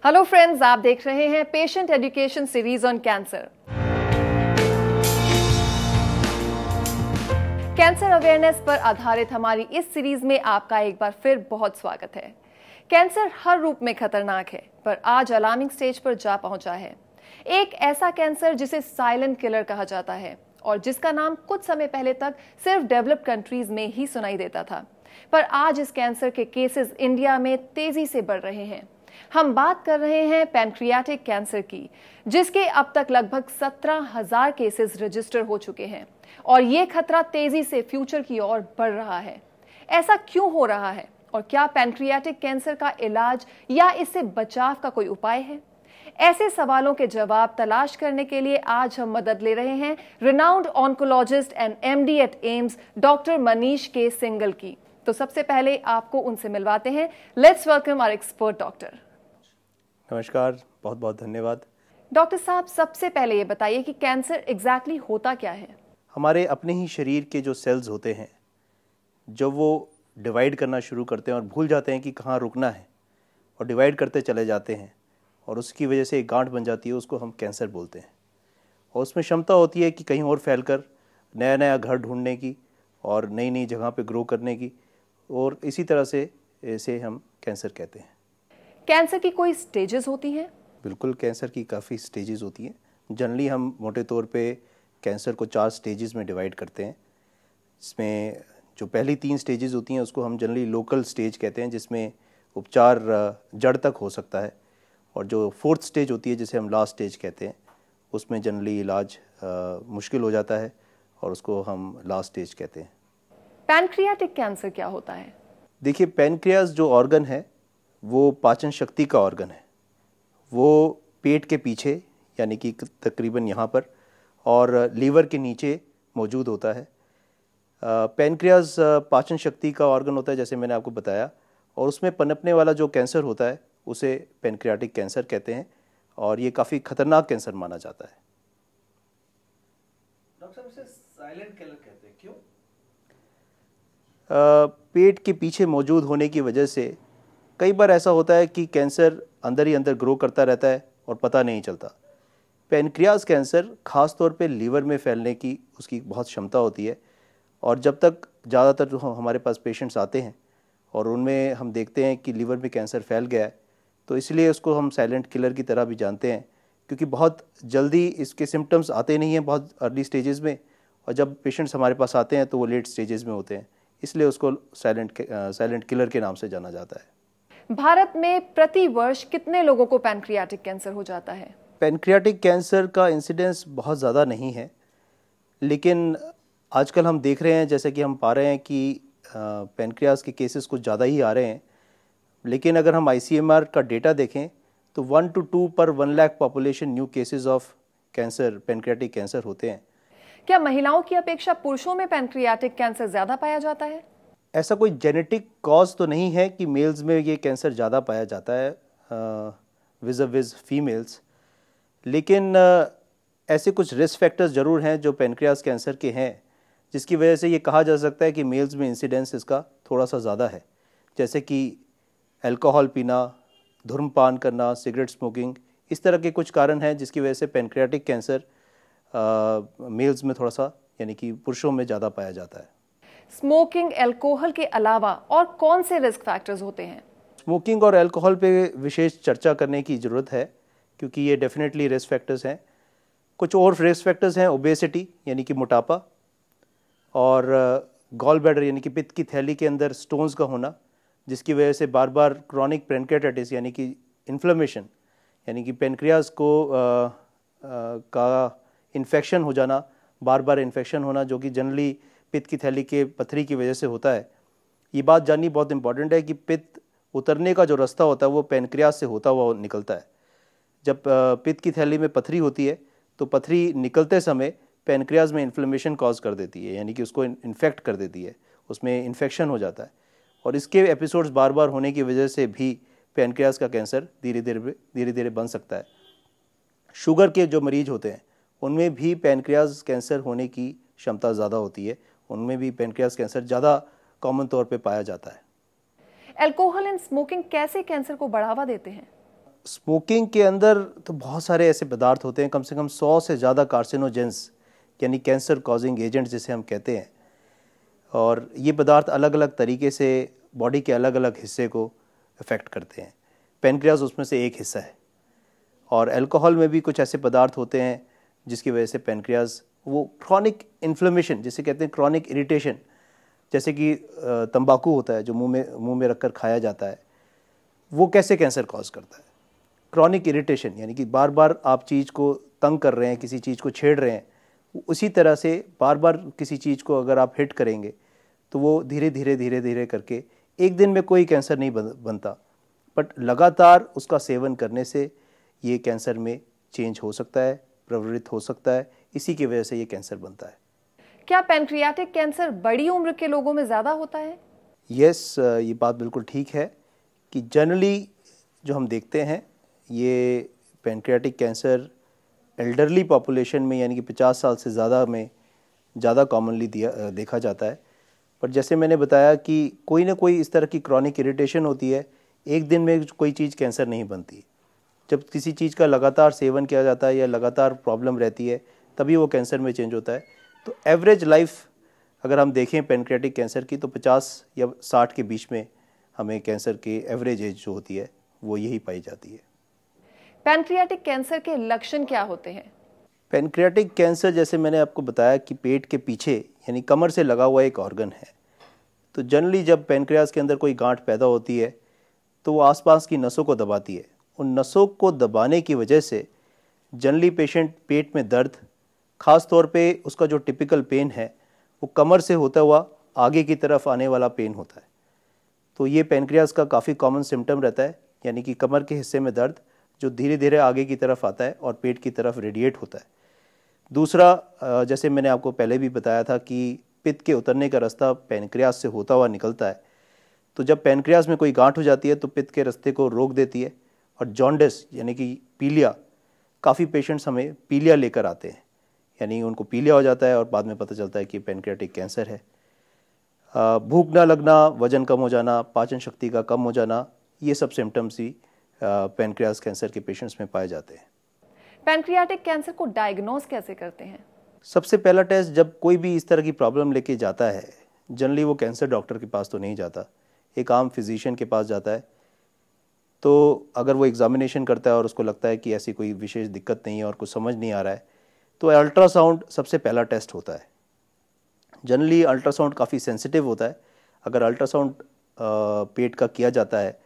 Hello friends, आप देख रहे हैं patient education series on cancer. Cancer awareness पर आधारित हमारी इस सीरीज में आपका एक बार फिर बहुत स्वागत है। कैंसर हर रूप में खतरनाक है, पर आज अलार्मिंग स्टेज पर जा पहुंचा है। एक ऐसा कैंसर जिसे साइलेंट किलर कहा जाता है और जिसका नाम कुछ समय पहले तक सिर्फ डेवलप्ड कंट्रीज में ही सुनाई देता था, पर आज इस कैंसर के केसेस इंडिया में तेजी से बढ़ रहे हैं। हम बात कर रहे हैं पैनक्रियाटिक कैंसर की, जिसके अब तक लगभग 17,000 केसेस रजिस्टर हो चुके हैं और ये खतरा तेजी से फ्यूचर की ओर बढ़ रहा है। ऐसा क्यों हो रहा है और क्या पैनक्रियाटिक कैंसर का इलाज या इससे बचाव का कोई उपाय है? ऐसे सवालों के जवाब तलाश करने के लिए आज हम मदद ले रहे हैं renowned oncologist and MD at AIIMS doctor Manish के सिंगल की। तो सबसे पहले आपको उनसे मिलवाते हैं। Let's welcome our expert doctor. नमस्कार, बहुत बहुत धन्यवाद। डॉक्टर साहब, सबसे पहले ये बताइए कि कैंसर एग्जैक्टली होता क्या है? हमारे अपने ही शरीर के जो सेल्स होते हैं, जब वो डिवाइड करना शुरू करते हैं और भूल जाते हैं कि कहाँ रुकना है और डिवाइड करते चले जाते हैं और उसकी वजह से एक गांठ बन जाती है, उसको हम कैंसर बोलते हैं। और उसमें क्षमता होती है कि कहीं और फैलकर नया नया घर ढूंढने की और नई नई जगह पे ग्रो करने की, और इसी तरह से इसे हम कैंसर कहते हैं। कैंसर की कोई स्टेजेस होती हैं? बिल्कुल, कैंसर की काफ़ी स्टेजेस होती हैं। जनरली हम मोटे तौर पे कैंसर को 4 स्टेजेस में डिवाइड करते हैं। इसमें जो पहली 3 स्टेजेस होती हैं उसको हम जनरली लोकल स्टेज कहते हैं, जिसमें उपचार जड़ तक हो सकता है। और जो 4th स्टेज होती है, जिसे हम लास्ट स्टेज कहते हैं, उसमें जनरली इलाज मुश्किल हो जाता है और उसको हम लास्ट स्टेज कहते हैं। पैनक्रियाटिक कैंसर क्या होता है? देखिए, पैनक्रियाज जो ऑर्गन है वो पाचन शक्ति का ऑर्गन है। वो पेट के पीछे, यानी कि तकरीबन यहाँ पर, और लीवर के नीचे मौजूद होता है। पैनक्रियाज पाचन शक्ति का ऑर्गन होता है, जैसे मैंने आपको बताया, और उसमें पनपने वाला जो कैंसर होता है उसे पैनक्रियाटिक कैंसर कहते हैं और ये काफ़ी खतरनाक कैंसर माना जाता है। डॉक्टर साहब, इसे साइलेंट किलर कहते हैं, क्यों? पेट के पीछे मौजूद होने की वजह से कई बार ऐसा होता है कि कैंसर अंदर ही अंदर ग्रो करता रहता है और पता नहीं चलता। पैनक्रियाज कैंसर ख़ास तौर पे लीवर में फैलने की उसकी बहुत क्षमता होती है, और जब तक ज़्यादातर जो हमारे पास पेशेंट्स आते हैं और उनमें हम देखते हैं कि लीवर में कैंसर फैल गया है, तो इसलिए उसको हम साइलेंट किलर की तरह भी जानते हैं, क्योंकि बहुत जल्दी इसके सिम्टम्स आते नहीं हैं बहुत अर्ली स्टेजेस में, और जब पेशेंट्स हमारे पास आते हैं तो वो लेट स्टेजेस में होते हैं, इसलिए उसको साइलेंट किलर के नाम से जाना जाता है। भारत में प्रति वर्ष कितने लोगों को पैनक्रियाटिक कैंसर हो जाता है? पैनक्रियाटिक कैंसर का इंसिडेंस बहुत ज़्यादा नहीं है, लेकिन आजकल हम देख रहे हैं, जैसे कि हम पा रहे हैं कि पैनक्रियाज के केसेस कुछ ज़्यादा ही आ रहे हैं। लेकिन अगर हम ICMR का डेटा देखें तो 1 to 2 पर 1 lakh population new cases of cancer, pancreatic cancer होते हैं। क्या महिलाओं की अपेक्षा पुरुषों में पैनक्रियाटिक कैंसर ज्यादा पाया जाता है? ऐसा कोई जेनेटिक कॉज तो नहीं है कि मेल्स में ये कैंसर ज़्यादा पाया जाता है विज़ फीमेल्स, लेकिन ऐसे कुछ रिस्क फैक्टर्स ज़रूर हैं जो पैनक्रियाज कैंसर के हैं, जिसकी वजह से ये कहा जा सकता है कि मेल्स में इंसिडेंस इसका थोड़ा सा ज़्यादा है, जैसे कि अल्कोहल पीना, धूम्रपान करना, सिगरेट स्मोकिंग, इस तरह के कुछ कारण हैं जिसकी वजह से पैनक्रियाटिक कैंसर मेल्स में थोड़ा सा, यानी कि पुरुषों में ज़्यादा पाया जाता है। स्मोकिंग, अल्कोहल के अलावा और कौन से रिस्क फैक्टर्स होते हैं? स्मोकिंग और अल्कोहल पे विशेष चर्चा करने की ज़रूरत है, क्योंकि ये डेफिनेटली रिस्क फैक्टर्स हैं। कुछ और रिस्क फैक्टर्स हैं, ओबेसिटी यानी कि मोटापा, और गॉल ब्लैडर यानी कि पित्त की थैली के अंदर स्टोन्स का होना, जिसकी वजह से बार बार क्रॉनिक पैनक्रियाटाइटिस यानी कि इन्फ्लेमेशन, यानी कि पैनक्रियाज को का इन्फेक्शन हो जाना, बार बार इन्फेक्शन होना, जो कि जनरली पित्त की थैली के पथरी की वजह से होता है। ये बात जाननी बहुत इंपॉर्टेंट है कि पित्त उतरने का जो रास्ता होता है वो पैनक्रियाज से होता हुआ निकलता है। जब पित्त की थैली में पथरी होती है तो पथरी निकलते समय पैनक्रियाज में इन्फ्लेमेशन कॉज कर देती है, यानी कि उसको इन्फेक्ट कर देती है, उसमें इन्फेक्शन हो जाता है, और इसके एपिसोड्स बार बार होने की वजह से भी पैनक्रियाज का कैंसर धीरे धीरे बन सकता है। शुगर के जो मरीज होते हैं उनमें भी पैनक्रियाज कैंसर होने की क्षमता ज़्यादा होती है, उनमें भी पैनक्रियाज कैंसर ज़्यादा कॉमन तौर पे पाया जाता है। अल्कोहल एंड स्मोकिंग कैसे कैंसर को बढ़ावा देते हैं? स्मोकिंग के अंदर तो बहुत सारे ऐसे पदार्थ होते हैं, कम से कम 100 से ज़्यादा कार्सिनोजेंस यानी कैंसर कॉजिंग एजेंट जिसे हम कहते हैं, और ये पदार्थ अलग अलग तरीके से बॉडी के अलग अलग हिस्से को अफेक्ट करते हैं। पेनक्रियाज उसमें से एक हिस्सा है, और अल्कोहल में भी कुछ ऐसे पदार्थ होते हैं जिसकी वजह से पेनक्रियाज वो क्रॉनिक इन्फ्लेमेशन जिसे कहते हैं, क्रॉनिक इरिटेशन, जैसे कि तंबाकू होता है जो मुंह में रखकर खाया जाता है, वो कैसे कैंसर कॉज करता है। क्रॉनिक इरिटेशन यानी कि बार बार आप चीज़ को तंग कर रहे हैं, किसी चीज़ को छेड़ रहे हैं, उसी तरह से बार बार किसी चीज़ को अगर आप हिट करेंगे तो वो धीरे धीरे करके एक दिन में कोई कैंसर नहीं बनता, बट लगातार उसका सेवन करने से ये कैंसर में चेंज हो सकता है, प्रवृत्त हो सकता है, इसी की वजह से ये कैंसर बनता है। क्या पैनक्रियाटिक कैंसर बड़ी उम्र के लोगों में ज़्यादा होता है? यस, ये बात बिल्कुल ठीक है कि जनरली जो हम देखते हैं ये पैनक्रियाटिक कैंसर एल्डरली पॉपुलेशन में यानी कि 50 साल से ज़्यादा में ज़्यादा कॉमनली देखा जाता है। पर जैसे मैंने बताया कि कोई ना कोई इस तरह की क्रॉनिक इरिटेशन होती है, एक दिन में कोई चीज़ कैंसर नहीं बनती। जब किसी चीज़ का लगातार सेवन किया जाता है या लगातार प्रॉब्लम रहती है तभी वो कैंसर में चेंज होता है। तो एवरेज लाइफ अगर हम देखें पैनक्रियाटिक कैंसर की तो 50 या 60 के बीच में हमें कैंसर की एवरेज एज जो होती है वो यही पाई जाती है। पैनक्रियाटिक कैंसर के लक्षण क्या होते हैं? पैनक्रियाटिक कैंसर जैसे मैंने आपको बताया कि पेट के पीछे यानी कमर से लगा हुआ एक ऑर्गन है। तो जनरली जब पैनक्रियाज के अंदर कोई गांठ पैदा होती है तो वो आसपास की नसों को दबाती है। उन नसों को दबाने की वजह से जनरली पेशेंट पेट में दर्द, ख़ास तौर पे उसका जो टिपिकल पेन है वो कमर से होता हुआ आगे की तरफ आने वाला पेन होता है। तो ये पैनक्रियाज का काफ़ी कॉमन सिम्टम रहता है, यानी कि कमर के हिस्से में दर्द जो धीरे धीरे आगे की तरफ आता है और पेट की तरफ रेडिएट होता है। दूसरा, जैसे मैंने आपको पहले भी बताया था कि पित्त के उतरने का रास्ता पैनक्रियाज से होता हुआ निकलता है। तो जब पैनक्रियाज में कोई गांठ हो जाती है तो पित्त के रास्ते को रोक देती है, और जॉन्डिस यानी कि पीलिया, काफ़ी पेशेंट्स हमें पीलिया लेकर आते हैं, यानी उनको पीलिया हो जाता है और बाद में पता चलता है कि पैनक्रियाटिक कैंसर है। भूख ना लगना, वजन कम हो जाना, पाचन शक्ति का कम हो जाना, ये सब सिम्टम्स ही पैनक्रियाज कैंसर के पेशेंट्स में पाए जाते हैं। पैनक्रियाटिक कैंसर को डायग्नोज कैसे करते हैं? सबसे पहला टेस्ट, जब कोई भी इस तरह की प्रॉब्लम लेके जाता है, जनरली वो कैंसर डॉक्टर के पास तो नहीं जाता, एक आम फिजिशियन के पास जाता है। तो अगर वो एग्जामिनेशन करता है और उसको लगता है कि ऐसी कोई विशेष दिक्कत नहीं है और कुछ समझ नहीं आ रहा है, तो अल्ट्रासाउंड सबसे पहला टेस्ट होता है। जनरली अल्ट्रासाउंड काफ़ी सेंसिटिव होता है। अगर अल्ट्रासाउंड पेट का किया जाता है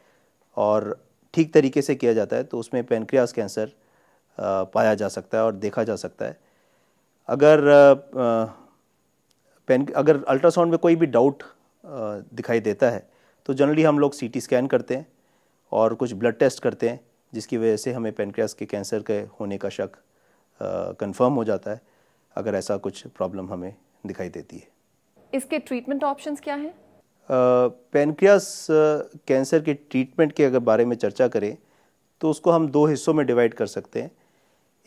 और ठीक तरीके से किया जाता है तो उसमें पैनक्रियाज कैंसर पाया जा सकता है और देखा जा सकता है। अगर अल्ट्रासाउंड में कोई भी डाउट दिखाई देता है तो जनरली हम लोग सीटी स्कैन करते हैं और कुछ ब्लड टेस्ट करते हैं, जिसकी वजह से हमें पैनक्रियाज के कैंसर के होने का शक कंफर्म हो जाता है, अगर ऐसा कुछ प्रॉब्लम हमें दिखाई देती है। इसके ट्रीटमेंट ऑप्शंस क्या हैं? पैनक्रियाज कैंसर के ट्रीटमेंट के अगर बारे में चर्चा करें तो उसको हम दो हिस्सों में डिवाइड कर सकते हैं।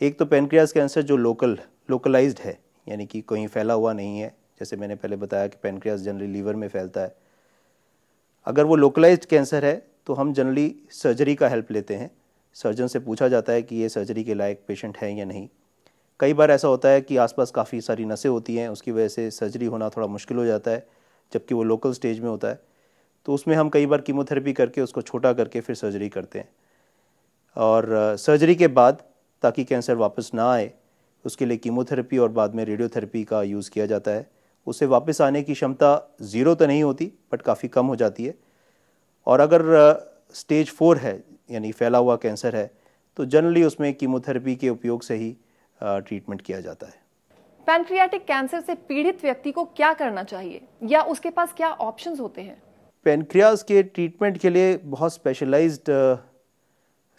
एक तो पैनक्रियाज कैंसर जो लोकलाइज्ड है, यानी कि कहीं फैला हुआ नहीं है। जैसे मैंने पहले बताया कि पैनक्रियाज जनरली लीवर में फैलता है। अगर वो लोकलाइज्ड कैंसर है तो हम जनरली सर्जरी का हेल्प लेते हैं। सर्जन से पूछा जाता है कि ये सर्जरी के लायक पेशेंट है या नहीं। कई बार ऐसा होता है कि आसपास काफ़ी सारी नसें होती हैं, उसकी वजह से सर्जरी होना थोड़ा मुश्किल हो जाता है, जबकि वो लोकल स्टेज में होता है। तो उसमें हम कई बार कीमोथेरेपी करके उसको छोटा करके फिर सर्जरी करते हैं, और सर्जरी के बाद ताकि कैंसर वापस ना आए उसके लिए कीमोथेरेपी और बाद में रेडियोथेरेपी का यूज़ किया जाता है। उससे वापस आने की क्षमता 0 तो नहीं होती, बट काफ़ी कम हो जाती है। और अगर स्टेज 4 है, यानी फैला हुआ कैंसर है, तो जनरली उसमें कीमोथेरेपी के उपयोग से ही ट्रीटमेंट किया जाता है। पैनक्रियाटिक कैंसर से पीड़ित व्यक्ति को क्या करना चाहिए या उसके पास क्या ऑप्शंस होते हैं? पैनक्रियाज के ट्रीटमेंट के लिए बहुत स्पेशलाइज्ड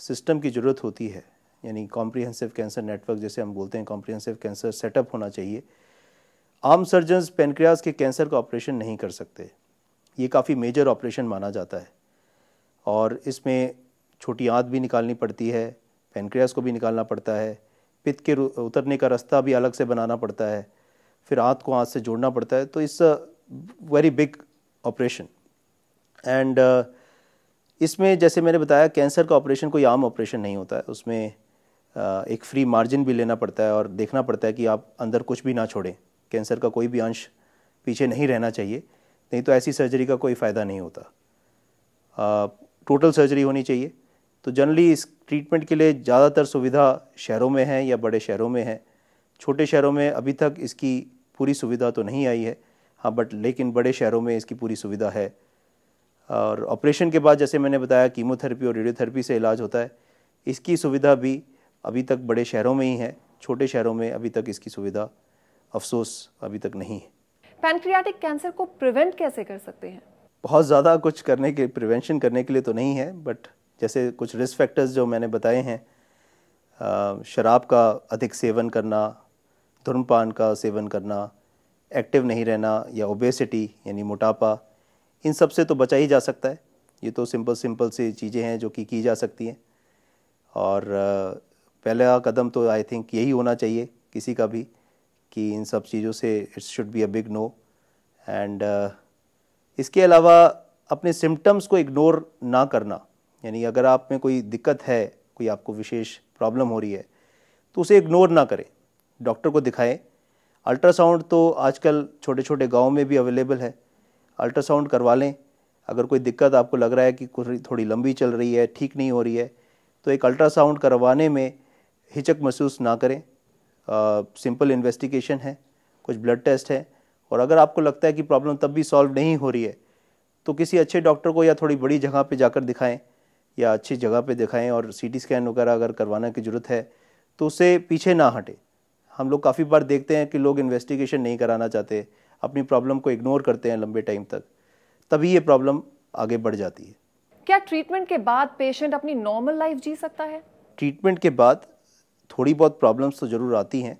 सिस्टम की ज़रूरत होती है, यानी कॉम्प्रिहेंसिव कैंसर नेटवर्क जैसे हम बोलते हैं, कॉम्प्रिहेंसिव कैंसर सेटअप होना चाहिए। आम सर्जन्स पैनक्रियाज के कैंसर का ऑपरेशन नहीं कर सकते। ये काफ़ी मेजर ऑपरेशन माना जाता है और इसमें छोटी आंत भी निकालनी पड़ती है, पैनक्रियाज को भी निकालना पड़ता है, पित्त के उतरने का रास्ता भी अलग से बनाना पड़ता है, फिर आंत को आंत से जोड़ना पड़ता है। तो it's a very big operation. And इसमें जैसे मैंने बताया, कैंसर का ऑपरेशन कोई आम ऑपरेशन नहीं होता है। उसमें एक फ्री मार्जिन भी लेना पड़ता है और देखना पड़ता है कि आप अंदर कुछ भी ना छोड़ें, कैंसर का कोई भी अंश पीछे नहीं रहना चाहिए, नहीं तो ऐसी सर्जरी का कोई फ़ायदा नहीं होता। टोटल सर्जरी होनी चाहिए। तो जनरली इस ट्रीटमेंट के लिए ज़्यादातर सुविधा शहरों में है या बड़े शहरों में है। छोटे शहरों में अभी तक इसकी पूरी सुविधा तो नहीं आई है, हाँ, लेकिन बड़े शहरों में इसकी पूरी सुविधा है। और ऑपरेशन के बाद जैसे मैंने बताया, कीमोथेरेपी और रेडियोथेरेपी से इलाज होता है। इसकी सुविधा भी अभी तक बड़े शहरों में ही है, छोटे शहरों में अभी तक इसकी सुविधा अफसोस अभी तक नहीं है। पैनक्रियाटिक कैंसर को प्रिवेंट कैसे कर सकते हैं? बहुत ज़्यादा कुछ करने के, प्रिवेंशन करने के लिए तो नहीं है, बट जैसे कुछ रिस्क फैक्टर्स जो मैंने बताए हैं, शराब का अधिक सेवन करना, धूम्रपान का सेवन करना, एक्टिव नहीं रहना या ओबेसिटी यानी मोटापा, इन सब से तो बचा ही जा सकता है। ये तो सिंपल सी चीज़ें हैं जो कि की जा सकती हैं। और पहला कदम तो आई थिंक यही होना चाहिए किसी का भी कि इन सब चीज़ों से it should be a big no. And इसके अलावा अपने सिम्टम्स को इग्नोर ना करना, यानी अगर आप में कोई दिक्कत है, कोई आपको विशेष प्रॉब्लम हो रही है, तो उसे इग्नोर ना करें, डॉक्टर को दिखाएं। अल्ट्रासाउंड तो आजकल छोटे छोटे गाँव में भी अवेलेबल है, अल्ट्रासाउंड करवा लें। अगर कोई दिक्कत आपको लग रहा है कि थोड़ी लंबी चल रही है, ठीक नहीं हो रही है, तो एक अल्ट्रासाउंड करवाने में हिचक महसूस ना करें। सिंपल इन्वेस्टिगेशन है, कुछ ब्लड टेस्ट है, और अगर आपको लगता है कि प्रॉब्लम तब भी सॉल्व नहीं हो रही है तो किसी अच्छे डॉक्टर को या थोड़ी बड़ी जगह पे जाकर दिखाएं या अच्छी जगह पे दिखाएं। और सीटी स्कैन वगैरह अगर करवाने की ज़रूरत है तो उससे पीछे ना हटें। हम लोग काफ़ी बार देखते हैं कि लोग इन्वेस्टिगेशन नहीं कराना चाहते, अपनी प्रॉब्लम को इग्नोर करते हैं लंबे टाइम तक, तभी ये प्रॉब्लम आगे बढ़ जाती है। क्या ट्रीटमेंट के बाद पेशेंट अपनी नॉर्मल लाइफ जी सकता है? ट्रीटमेंट के बाद थोड़ी बहुत प्रॉब्लम्स तो ज़रूर आती हैं।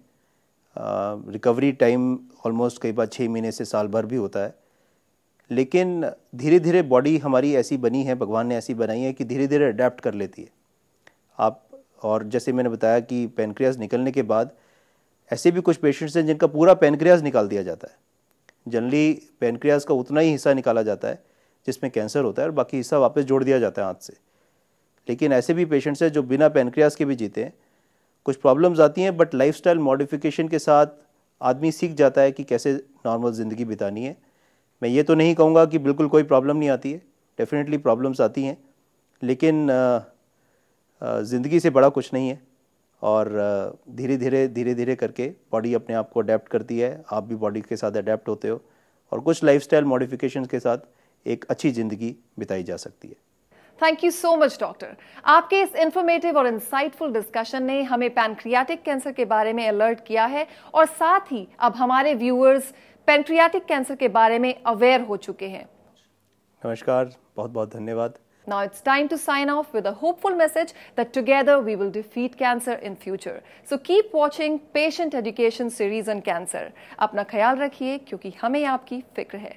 रिकवरी टाइम ऑलमोस्ट कई बार 6 महीने से साल भर भी होता है, लेकिन धीरे धीरे बॉडी हमारी ऐसी बनी है, भगवान ने ऐसी बनाई है कि धीरे धीरे अडेप्ट कर लेती है आप। और जैसे मैंने बताया कि पैनक्रियाज निकलने के बाद ऐसे भी कुछ पेशेंट्स हैं जिनका पूरा पैनक्रियाज निकाल दिया जाता है। जनरली पैनक्रियाज का उतना ही हिस्सा निकाला जाता है जिसमें कैंसर होता है और बाकी हिस्सा वापस जोड़ दिया जाता है हाथ से। लेकिन ऐसे भी पेशेंट्स हैं जो बिना पैनक्रियाज के भी जीते हैं। कुछ प्रॉब्लम्स आती हैं, बट लाइफस्टाइल मॉडिफिकेशन के साथ आदमी सीख जाता है कि कैसे नॉर्मल ज़िंदगी बितानी है। मैं ये तो नहीं कहूँगा कि बिल्कुल कोई प्रॉब्लम नहीं आती है, डेफिनेटली प्रॉब्लम्स आती हैं, लेकिन ज़िंदगी से बड़ा कुछ नहीं है। और धीरे धीरे करके बॉडी अपने आप को अडेप्ट करती है, आप भी बॉडी के साथ अडेप्ट होते हो, और कुछ लाइफस्टाइल मॉडिफिकेशंस के साथ एक अच्छी ज़िंदगी बिताई जा सकती है। Thank you so much doctor. आपके इस इंफॉर्मेटिव और इंसाइटफुल डिस्कशन ने हमें पैनक्रियाटिक कैंसर के बारे में अलर्ट किया है, और साथ ही अब हमारे व्यूअर्स पैनक्रियाटिक कैंसर के बारे में अवेयर हो चुके हैं। नमस्कार, बहुत बहुत धन्यवाद। Now it's time to sign off with a hopeful message that together we will defeat cancer in future. So keep watching Patient Education series on cancer. अपना ख्याल रखिए, क्योंकि हमें आपकी फिक्र है।